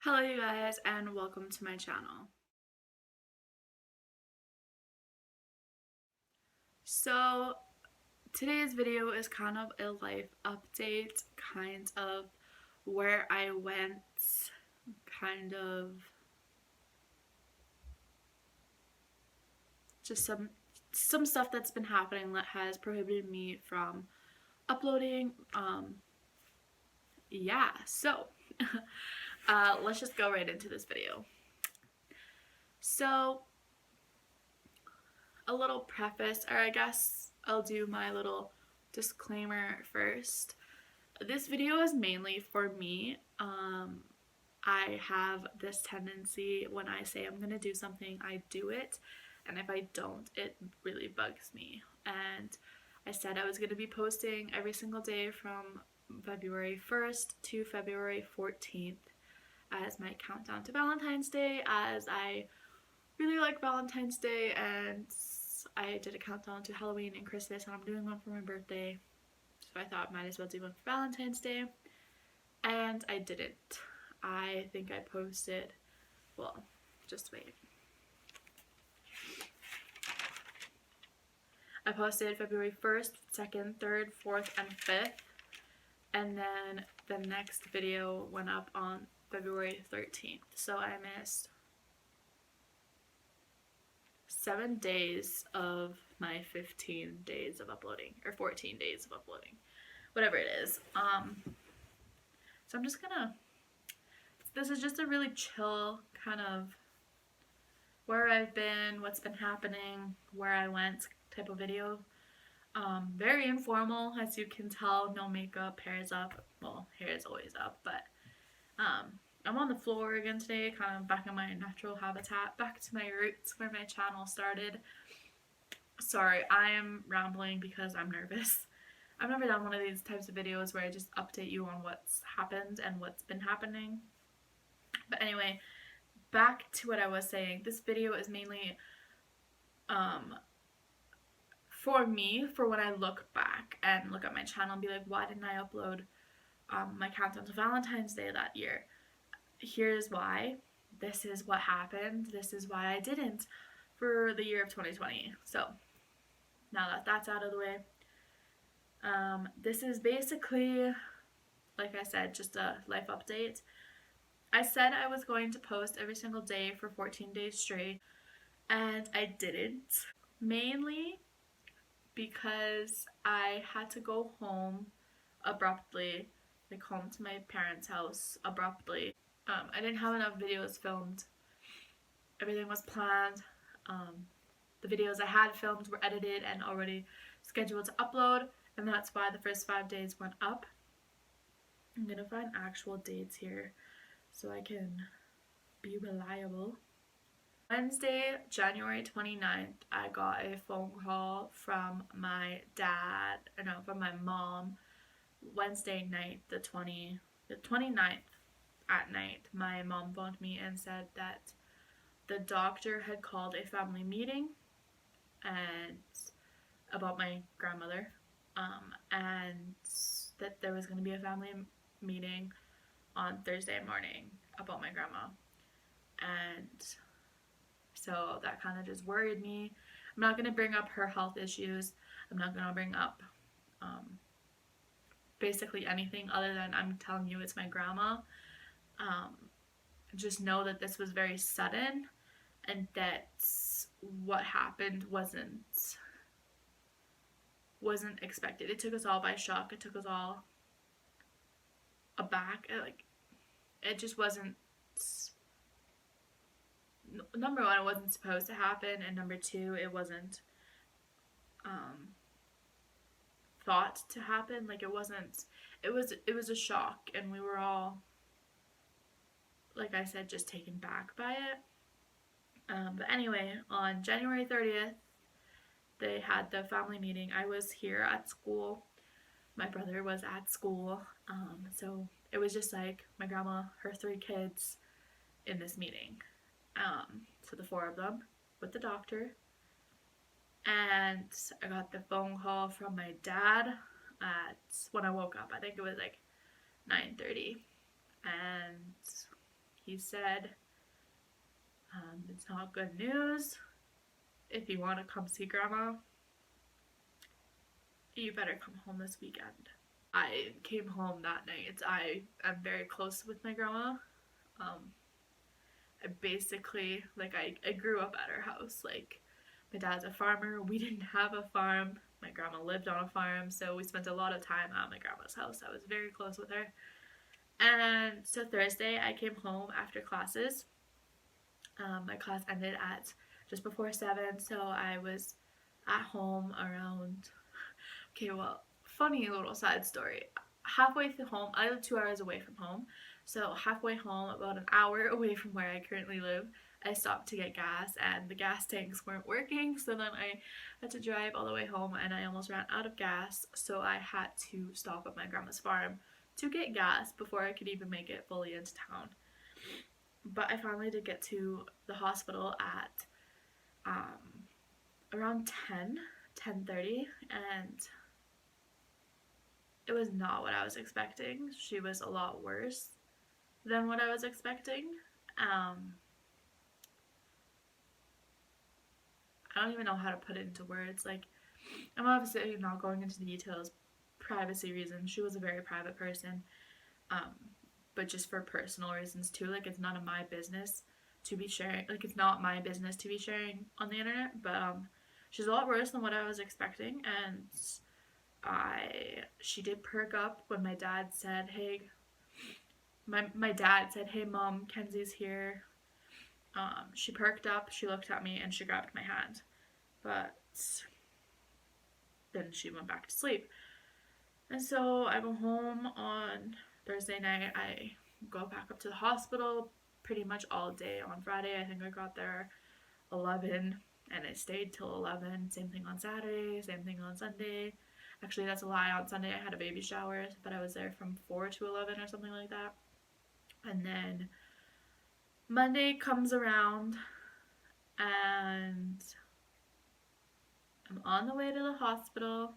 Hello you guys and welcome to my channel. So today's video is kind of a life update, kind of where I went, kind of just some stuff that's been happening that has prohibited me from uploading. Yeah, so let's just go right into this video. So a little preface, or I guess I'll do my little disclaimer first. This video is mainly for me. I have this tendency when I say I'm gonna do something, I do it, and if I don't, it really bugs me. And I said I was gonna be posting every single day from February 1st to February 14th as my countdown to Valentine's Day, as I really like Valentine's Day, and I did a countdown to Halloween and Christmas, and I'm doing one for my birthday, so I thought I might as well do one for Valentine's Day, and I didn't. I think I posted, well, just wait. I posted February 1st, 2nd, 3rd, 4th, and 5th, and then the next video went up on February 13th, so I missed 7 days of my 15 days of uploading, or 14 days of uploading, whatever it is. So I'm just gonna, this is just a really chill kind of where I've been, what's been happening, where I went type of video. Very informal, as you can tell. No makeup, hair is up. Well, hair is always up, but I'm on the floor again today, kind of back in my natural habitat, back to my roots where my channel started. Sorry, I am rambling because I'm nervous. I've never done one of these types of videos where I just update you on what's happened and what's been happening. But anyway, back to what I was saying. This video is mainly for me, for when I look back and look at my channel and be like, why didn't I upload my countdown to Valentine's Day that year? Here's why. This is what happened. This is why I didn't for the year of 2020. So now that that's out of the way, this is basically, like I said, just a life update. I said I was going to post every single day for 14 days straight, and I didn't. Mainly because I had to go home abruptly, like home to my parents' house abruptly. I didn't have enough videos filmed. Everything was planned. The videos I had filmed were edited and already scheduled to upload, and that's why the first 5 days went up. I'm gonna find actual dates here so I can be reliable. Wednesday, January 29th, I got a phone call from my mom. Wednesday night, the 29th at night, my mom phoned me and said that the doctor had called a family meeting and about my grandmother, and that there was going to be a family meeting on Thursday morning about my grandma. And so that kind of just worried me. I'm not going to bring up her health issues. I'm not going to bring up basically anything other than I'm telling you it's my grandma. Just know that this was very sudden, and that what happened wasn't expected. It took us all by shock. It took us all aback. It just wasn't. Number one, it wasn't supposed to happen, and number two, it wasn't thought to happen. Like, it wasn't. It was a shock, and we were all, like I said, just taken back by it. But anyway, on January 30th, they had the family meeting. I was here at school. My brother was at school. So it was just like my grandma, her 3 kids in this meeting. So the 4 of them with the doctor. And I got the phone call from my dad when I woke up. I think it was like 9:30. And he said, it's not good news. If you want to come see Grandma, you better come home this weekend. I came home that night. I am very close with my grandma. I basically, like, I grew up at her house. Like, my dad's a farmer. We didn't have a farm. My grandma lived on a farm, so we spent a lot of time at my grandma's house. I was very close with her. And so Thursday, I came home after classes. My class ended at just before 7, so I was at home around. Okay, well, funny little side story. Halfway through home, I live 2 hours away from home, so halfway home, about an hour away from where I currently live, I stopped to get gas, and the gas tanks weren't working, so then I had to drive all the way home, and I almost ran out of gas, so I had to stop at my grandma's farm to get gas before I could even make it fully into town. But I finally did get to the hospital at around 10:30, and it was not what I was expecting. She was a lot worse than what I was expecting. I don't even know how to put it into words. Like, I'm obviously not going into the details, privacy reasons. She was a very private person, but just for personal reasons too. Like, it's none of my business to be sharing. Like, it's not my business to be sharing on the internet. But she's a lot worse than what I was expecting, and she did perk up when my dad said, "Hey." My dad said, "Hey, Mom, Kenzie's here." She perked up, she looked at me, and she grabbed my hand. But then she went back to sleep. And so I go home on Thursday night. I go back up to the hospital pretty much all day on Friday. I think I got there 11 and I stayed till 11. Same thing on Saturday, same thing on Sunday. Actually, that's a lie. On Sunday I had a baby shower, but I was there from 4 to 11 or something like that. And then Monday comes around and I'm on the way to the hospital.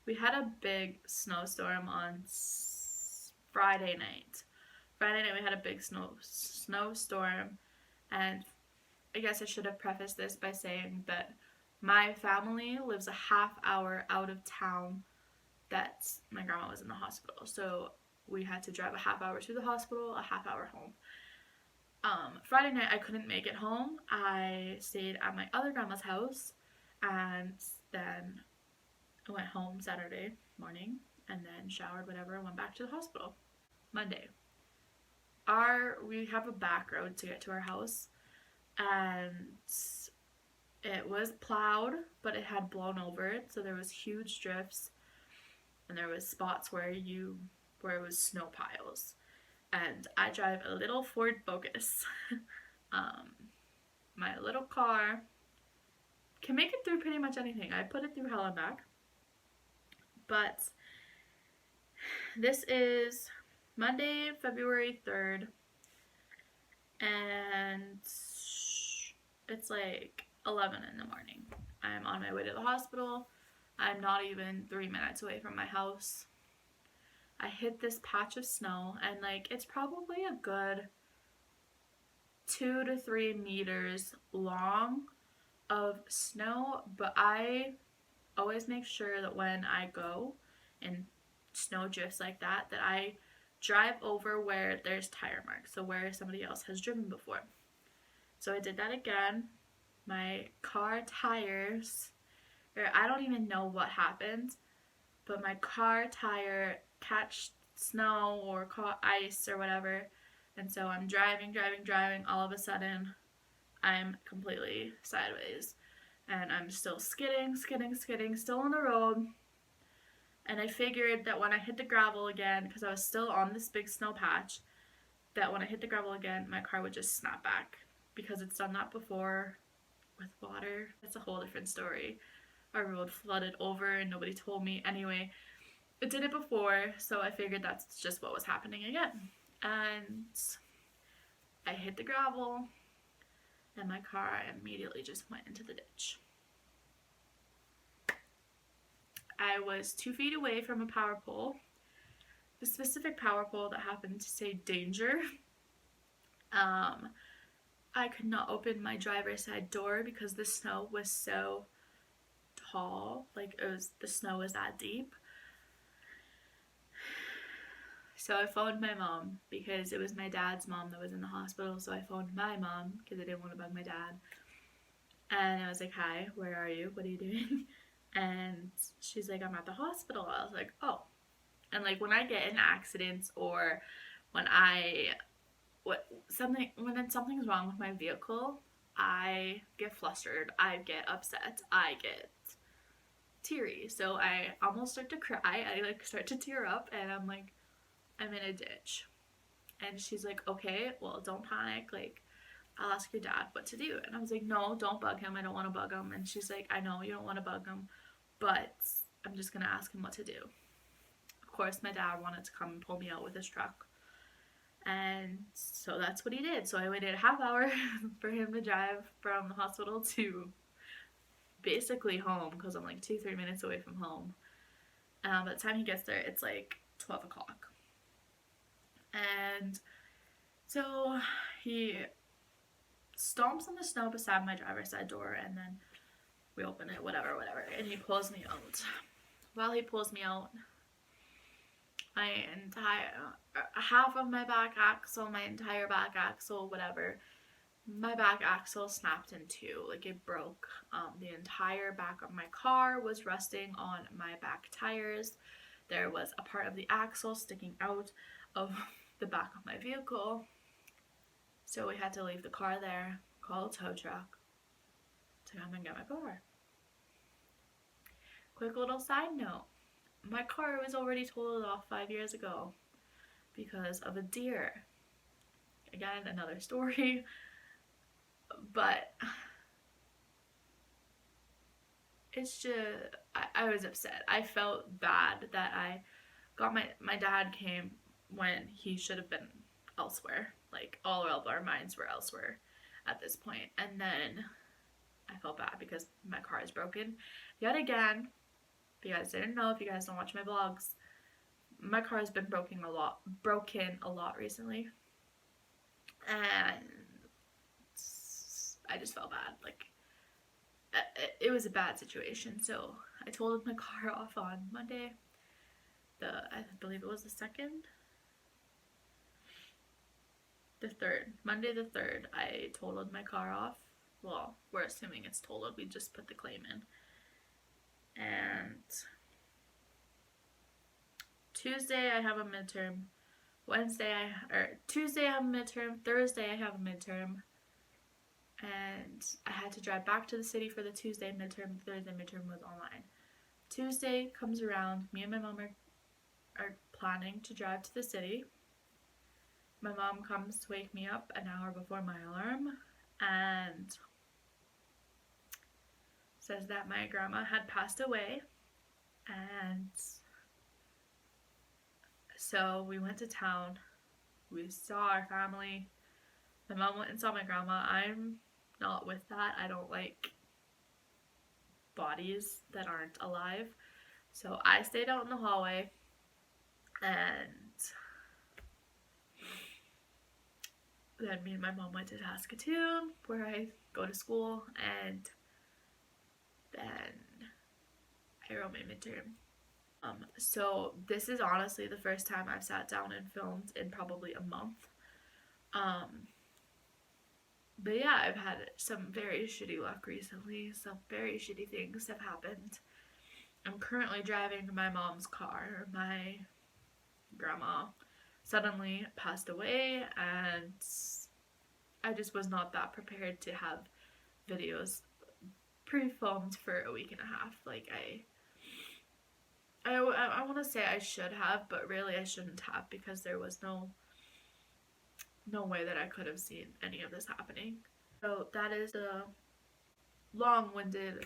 We had a big snowstorm on Friday night. Friday night we had a big snowstorm, and I guess I should have prefaced this by saying that my family lives a half hour out of town that my grandma was in the hospital. So we had to drive a half hour to the hospital, a half hour home. Friday night I couldn't make it home. I stayed at my other grandma's house, and then I went home Saturday morning and then showered, whatever, and went back to the hospital. Monday. We have a back road to get to our house, and it was plowed, but it had blown over it, so there was huge drifts, and there was spots where it was snow piles. And I drive a little Ford Focus. My little car can make it through pretty much anything. I put it through hell and back. But this is Monday, February 3rd, and it's like 11 in the morning. I'm on my way to the hospital. I'm not even 3 minutes away from my house. I hit this patch of snow, and like, it's probably a good 2 to 3 meters long of snow, but I always make sure that when I go in snow drifts like that I drive over where there's tire marks, so where somebody else has driven before. So I did that again. My car tires, or I don't even know what happened, but my car tire catched snow or caught ice or whatever, and so I'm driving, all of a sudden I'm completely sideways, and I'm still skidding, still on the road. And I figured that when I hit the gravel again, because I was still on this big snow patch, that when I hit the gravel again, my car would just snap back, because it's done that before with water. That's a whole different story. Our road flooded over and nobody told me. Anyway, it did it before, so I figured that's just what was happening again. And I hit the gravel, and my car immediately just went into the ditch. I was 2 feet away from a power pole, the specific power pole that happened to say danger, Um, I could not open my driver's side door because the snow was so tall. Like the snow was that deep. So I phoned my mom because it was my dad's mom that was in the hospital. So I phoned my mom because I didn't want to bug my dad. And I was like, "Hi, where are you? What are you doing?" And she's like, "I'm at the hospital." I was like, "Oh." And like when I get in accidents or when something's wrong with my vehicle, I get flustered, I get upset, I get teary. So I almost start to cry. I like start to tear up and I'm like, I'm in a ditch. And she's like, "Okay, well, don't panic. Like, I'll ask your dad what to do." And I was like, "No, don't bug him. I don't want to bug him." And she's like, "I know you don't want to bug him, but I'm just going to ask him what to do." Of course, my dad wanted to come and pull me out with his truck. And so that's what he did. So I waited a half hour for him to drive from the hospital to basically home because I'm like 2-3 minutes away from home. By the time he gets there, it's like 12 o'clock. And so he stomps on the snow beside my driver's side door and then we open it, whatever. And he pulls me out. While he pulls me out, my entire half of my back axle, my entire back axle, whatever, my back axle snapped in two. Like it broke. The entire back of my car was resting on my back tires. There was a part of the axle sticking out of the back of my vehicle. So we had to leave the car there, call a tow truck to come and get my car. Quick little side note, my car was already totaled off 5 years ago because of a deer. Again, another story, but it's just, I was upset. I felt bad that I got my dad came when he should have been elsewhere. Like all of our minds were elsewhere at this point. And then I felt bad because my car is broken. Yet again, if you guys didn't know, if you guys don't watch my vlogs, my car has been broken a lot recently. And I just felt bad. Like it was a bad situation. So I totaled my car off on Monday. I believe it was the 2nd. The 3rd. Monday the 3rd, I totaled my car off. Well, we're assuming it's totaled. We just put the claim in. And Tuesday I have a midterm. Tuesday I have a midterm. Thursday I have a midterm. And I had to drive back to the city for the Tuesday midterm. The Thursday midterm was online. Tuesday comes around. Me and my mom are planning to drive to the city. My mom comes to wake me up an hour before my alarm and says that my grandma had passed away. And so we went to town. We saw our family. My mom went and saw my grandma. I'm not with that. I don't like bodies that aren't alive. So I stayed out in the hallway and then me and my mom went to Saskatoon where I go to school, and then I wrote my midterm. So this is honestly the first time I've sat down and filmed in probably a month. But yeah, I've had some very shitty luck recently. Some very shitty things have happened. I'm currently driving my mom's car. My grandma suddenly passed away, and I just was not that prepared to have videos pre-filmed for a week and a half. Like I want to say I should have, but really I shouldn't have because there was no way that I could have seen any of this happening. So that is the long-winded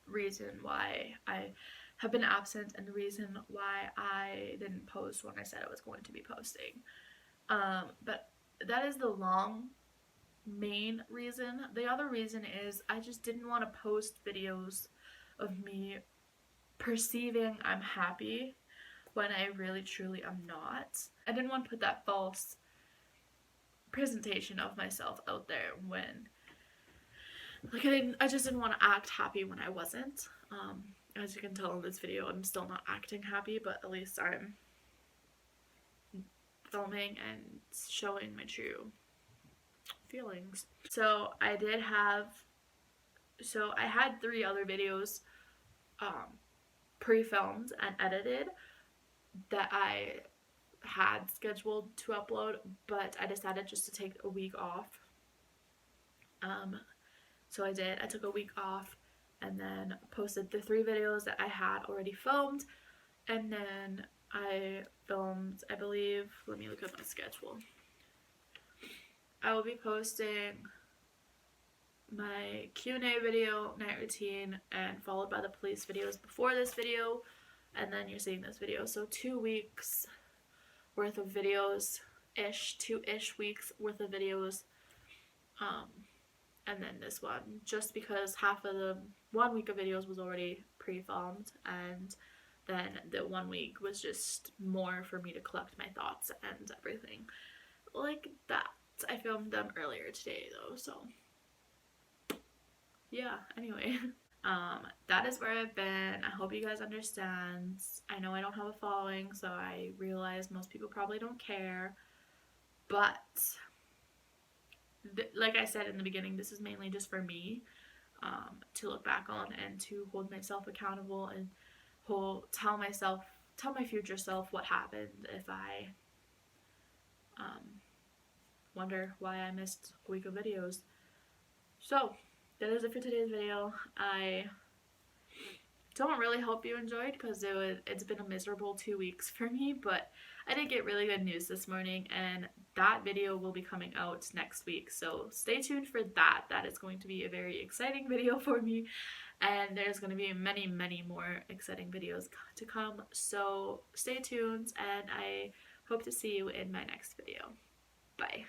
reason why I have been absent and the reason why I didn't post when I said I was going to be posting. But that is the main reason. The other reason is I just didn't want to post videos of me perceiving I'm happy when I really truly am not. I didn't want to put that false presentation of myself out there when, like, I just didn't want to act happy when I wasn't. As you can tell in this video, I'm still not acting happy, but at least I'm filming and showing my true feelings. So I had 3 other videos pre-filmed and edited that I had scheduled to upload, but I decided just to take a week off. So I did. I took a week off and then posted the 3 videos that I had already filmed, and then I filmed, I believe, let me look at my schedule. I will be posting my Q&A video, night routine, and followed by the police videos before this video, and then you're seeing this video. So 2 weeks worth of videos ish, 2-ish weeks worth of videos, and then this one, just because half of the 1 week of videos was already pre-filmed, and then the 1 week was just more for me to collect my thoughts and everything like that. I filmed them earlier today though, so yeah, anyway. That is where I've been. I hope you guys understand. I know I don't have a following, so I realize most people probably don't care, but like I said in the beginning, this is mainly just for me, to look back on and to hold myself accountable and tell my future self what happened if I wonder why I missed a week of videos. So that is it for today's video. I don't really hope you enjoyed, because it's been a miserable 2 weeks for me, but I did get really good news this morning, and that video will be coming out next week, so stay tuned for that. That is going to be a very exciting video for me, and there's going to be many, many more exciting videos to come, so stay tuned, and I hope to see you in my next video. Bye.